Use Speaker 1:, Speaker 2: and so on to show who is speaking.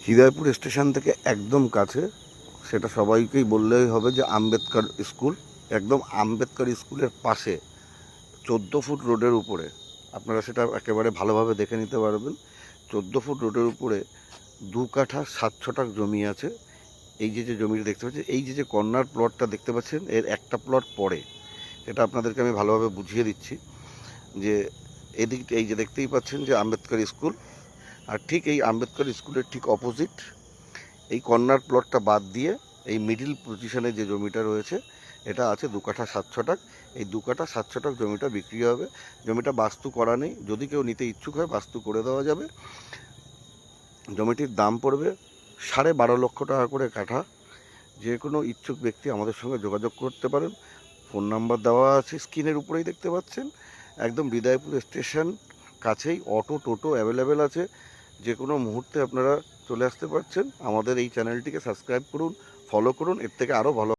Speaker 1: Hridaypur station থেকে একদম কাছে, সেটা সবাইকেই বললেই হবে যে আম্বেদকর স্কুল। একদম আম্বেদকর স্কুলের পাশে 14 ফুট রোডের উপরে, আপনারা সেটা একেবারে ভালোভাবে দেখে নিতে পারবেন। 14 ফুট রোডের উপরে 2 কাঠা 7 ছটাক জমি আছে। এই যে জমিটা দেখতে পাচ্ছেন, এই যে কর্নার প্লটটা দেখতে পাচ্ছেন, এর একটা প্লট পরে, এটা আপনাদেরকে আমি ভালোভাবে বুঝিয়ে দিচ্ছি। যে এদিক এই যে দেখতেই পাচ্ছেন যে আম্বেদকর স্কুল, আর ঠিক এই আম্বেদকর স্কুলের ঠিক অপোজিট এই কর্নার প্লটটা বাদ দিয়ে এই মিডিল পজিশনে যে জমিটা রয়েছে, এটা আছে 2 কাঠা 7 ছটাক। এই 2 কাঠা 7 ছটাক জমিটা বিক্রি হবে। জমিটা বাস্তু করা নেই, যদি কেউ নিতে ইচ্ছুক হয় বাস্তু করে দেওয়া যাবে। জমিটির দাম পড়বে 12.5 লক্ষ টাকা করে কাঠা। যে কোনো ইচ্ছুক ব্যক্তি আমাদের সঙ্গে যোগাযোগ করতে পারেন। ফোন নাম্বার দেওয়া আছে স্ক্রিনের উপরেই দেখতে পাচ্ছেন। একদম হৃদয়পুর স্টেশন কাছেই অটো টোটো অ্যাভেলেবেল আছে। যে কোনো মুহূর্তে আপনারা চলে আসতে পারছেন। আমাদের এই চ্যানেলটিকে সাবস্ক্রাইব করুন, ফলো করুন, এর থেকে আরও ভালো